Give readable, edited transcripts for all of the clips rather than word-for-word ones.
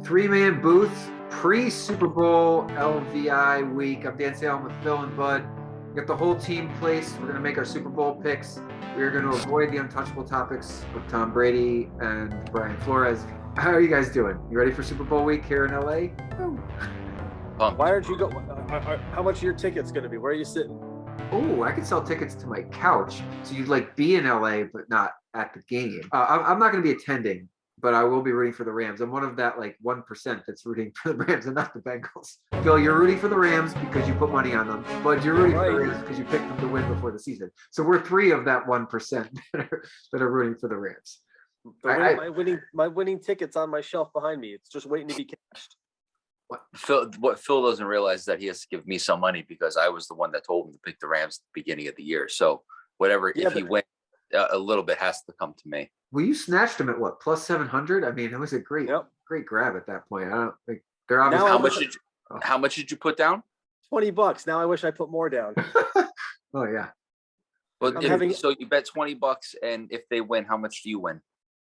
Three-man booth, pre-Super Bowl LVI week. I'm Dan Salem with Phil and Bud. We got the whole team placed. We're going to make our Super Bowl picks. We are going to avoid the untouchable topics with Tom Brady and Brian Flores. How are you guys doing? You ready for Super Bowl week here in LA? Why aren't you go? How much are your tickets going to be? Where are you sitting? Oh, I could sell tickets to my couch. So you'd like be in LA, but not at the game. I'm not going to be attending, but I will be rooting for the Rams. I'm one of that like 1% that's rooting for the Rams and not the Bengals. Phil, you're rooting for the Rams because you put money on them, but you're rooting for the Rams because you picked them to win before the season. So we're three of that 1% that are rooting for the Rams. My winning tickets on my shelf behind me. It's just waiting to be cashed. What Phil doesn't realize is that he has to give me some money because I was the one that told him to pick the Rams at the beginning of the year. So whatever, if he went a little bit has to come to me. Well, you snatched him at what, plus 700? I mean, it was a great grab at that point. I don't think they're obviously. How much did you put down? $20. Now I wish I put more down. Oh yeah. Well, so you bet $20, and if they win, how much do you win?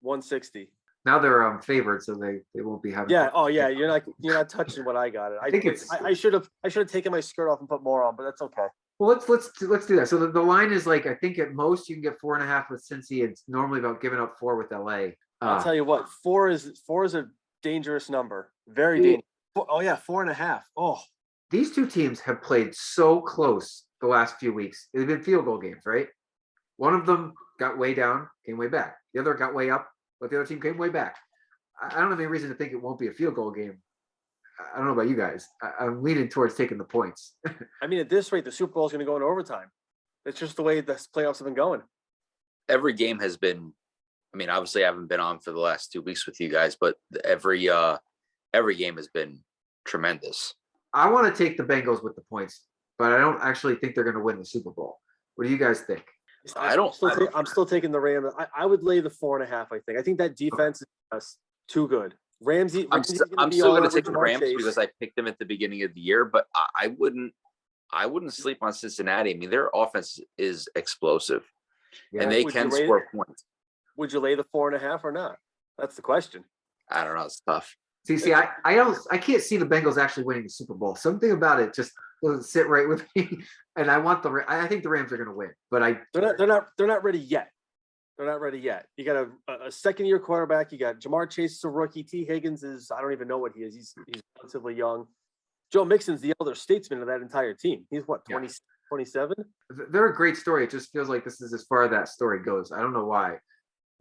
$160. Now they're favored, so they won't be having. Yeah. Oh yeah. You're not touching what I got. I should have taken my skirt off and put more on, but that's okay. Well, let's do that. So the line is like, I think at most you can get 4.5 with Cincy. It's normally about giving up 4 with LA. I'll tell you what, 4 is a dangerous number. Very dangerous. Oh yeah, 4.5. Oh, these two teams have played so close the last few weeks. They've been field goal games, right? One of them got way down, came way back. The other got way up, but the other team came way back. I don't have any reason to think it won't be a field goal game. I don't know about you guys. I'm leaning towards taking the points. I mean, at this rate, the Super Bowl is going to go into overtime. It's just the way the playoffs have been going. Every game has been. I mean, obviously, I haven't been on for the last 2 weeks with you guys, but every game has been tremendous. I want to take the Bengals with the points, but I don't actually think they're going to win the Super Bowl. What do you guys think? I'm still taking the Rams. I would lay the 4.5. I think that defense is too good. Ramsey. I'm still going to take the Rams because I picked them at the beginning of the year, but I wouldn't sleep on Cincinnati. I mean, their offense is explosive, and they can score points. Would you lay the 4.5 or not? That's the question. I don't know. It's tough. See, I can't see the Bengals actually winning the Super Bowl. Something about it just doesn't sit right with me, and I think the Rams are going to win, but they're not ready yet. They're not ready yet. You got a second-year quarterback. You got Jamar Chase is a rookie. T. Higgins is, I don't even know what he is. He's relatively young. Joe Mixon's the elder statesman of that entire team. He's what, 27? They're a great story. It just feels like this is as far as that story goes. I don't know why.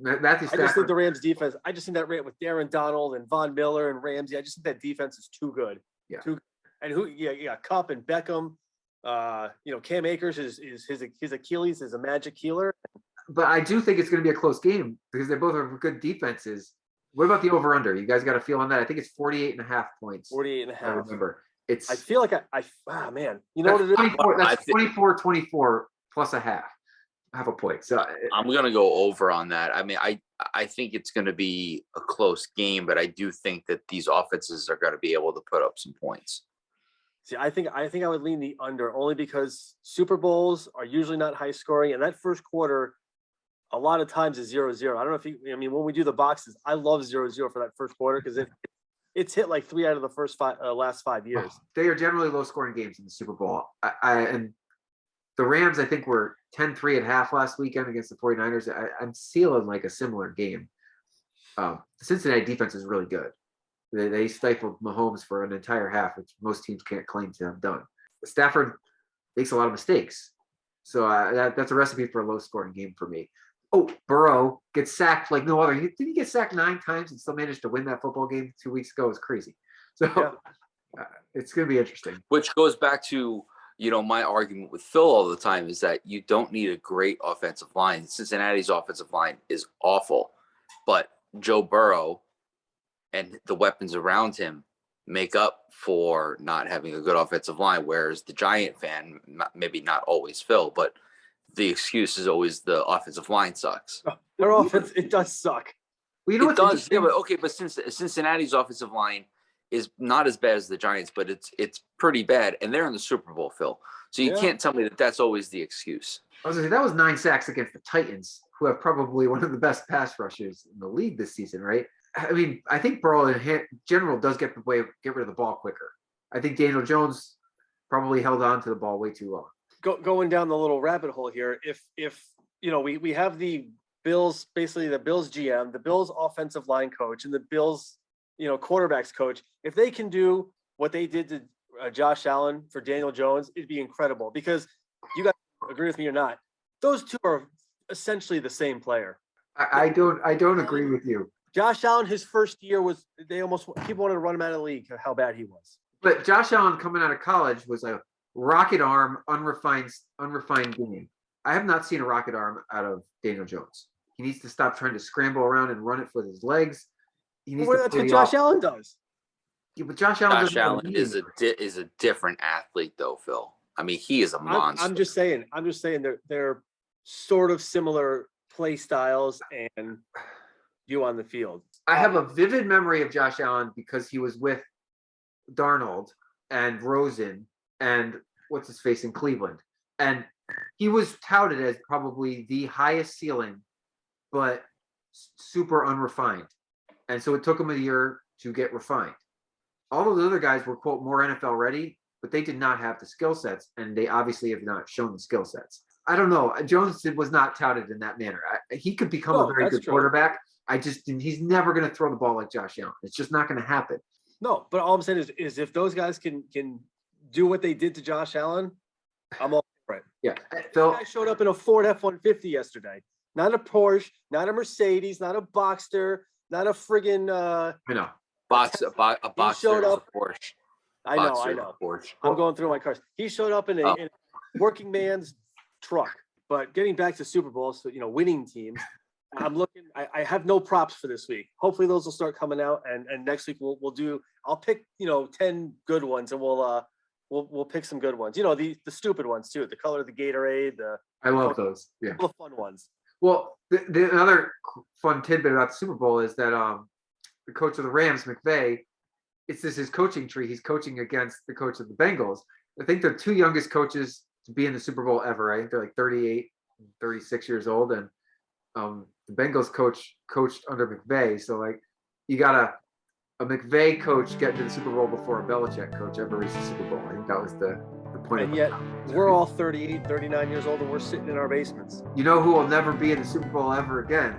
I just think the Rams defense, I just think that rate with Darren Donald and Von Miller and Ramsey, I just think that defense is too good. Yeah. And you got Kupp and Beckham. Cam Akers is his Achilles is a magic healer. But I do think it's going to be a close game because they both have good defenses. What about the over/under? You guys got a feel on that? I think it's 48.5 points. 48.5. I remember. I feel like man. You know what it is? That's 24 plus a half a point. So I'm going to go over on that. I mean, I think it's going to be a close game, but I do think that these offenses are going to be able to put up some points. See, I think I would lean the under only because Super Bowls are usually not high scoring, and that first quarter a lot of times is 0-0. I don't know when we do the boxes, I love 0-0 for that first quarter because it's hit like 3 out of the last 5 years. They are generally low scoring games in the Super Bowl. And the Rams, I think, were 10-3 at half last weekend against the 49ers. I'm sealing like a similar game. The Cincinnati defense is really good. They stifled Mahomes for an entire half, which most teams can't claim to have done. Stafford makes a lot of mistakes. So that's a recipe for a low scoring game for me. Oh, Burrow gets sacked like no other. Didn't he get sacked 9 times and still managed to win that football game 2 weeks ago? It was crazy. So it's going to be interesting. Which goes back to, my argument with Phil all the time is that you don't need a great offensive line. Cincinnati's offensive line is awful, but Joe Burrow and the weapons around him make up for not having a good offensive line, whereas the Giant fan, maybe not always Phil, but the excuse is always the offensive line sucks. Their offense, it does suck. Well, you know it does. Yeah, but since Cincinnati's offensive line is not as bad as the Giants, but it's pretty bad, and they're in the Super Bowl, Phil. So you can't tell me that that's always the excuse. I was going to say, that was 9 sacks against the Titans, who have probably one of the best pass rushers in the league this season, right? I mean, I think Burrow in general does get rid of the ball quicker. I think Daniel Jones probably held on to the ball way too long. Going down the little rabbit hole here, if we have the Bills, basically the Bills GM, the Bills offensive line coach, and the Bills quarterbacks coach, if they can do what they did to Josh Allen for Daniel Jones, it'd be incredible. Because you guys agree with me or not, those two are essentially the same player. I don't agree with you. Josh Allen, his first year people wanted to run him out of the league. How bad he was. But Josh Allen coming out of college was a rocket arm, unrefined game. I have not seen a rocket arm out of Daniel Jones. He needs to stop trying to scramble around and run it with his legs. That's what Josh Allen does. Yeah, but Josh Allen is a different athlete, though, Phil. I mean, he is a monster. I'm just saying they're sort of similar play styles and view on the field. I have a vivid memory of Josh Allen because he was with Darnold and Rosen and what's his face in Cleveland. And he was touted as probably the highest ceiling, but super unrefined. And so it took him a year to get refined. All those other guys were, quote, more NFL ready, but they did not have the skill sets, and they obviously have not shown the skill sets. I don't know. Jones was not touted in that manner. He could become a very good quarterback. He's never going to throw the ball like Josh Allen. It's just not going to happen. No, but all I'm saying is if those guys can do what they did to Josh Allen, I'm all for it. Yeah. Phil, I showed up in a Ford F-150 yesterday. Not a Porsche, not a Mercedes, not a Boxster, not a friggin' I know. A Boxster showed up. a Porsche. I know. Porsche. I'm going through my cars. He showed up in a working man's truck. But getting back to Super Bowl, so winning teams, I'm looking. I have no props for this week. Hopefully those will start coming out, and next week we'll do. I'll pick 10 good ones, and we'll pick some good ones. The stupid ones too. The color of the Gatorade. I love those. Yeah. The fun ones. Well, the another fun tidbit about the Super Bowl is that the coach of the Rams, McVay, it's just his coaching tree. He's coaching against the coach of the Bengals. I think they're two youngest coaches to be in the Super Bowl ever. I think they're like 38, 36 years old, and the Bengals coached under McVay. So like, you got a McVay coach getting to the Super Bowl before a Belichick coach ever reached the Super Bowl. I think that was the point. And yet we're all 38, 39 years old, and we're sitting in our basements. You know who will never be in the Super Bowl ever again?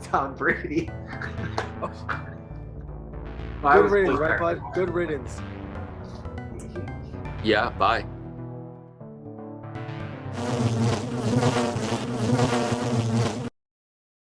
Tom Brady. Good riddance, right, bud? Good riddance. Yeah, bye.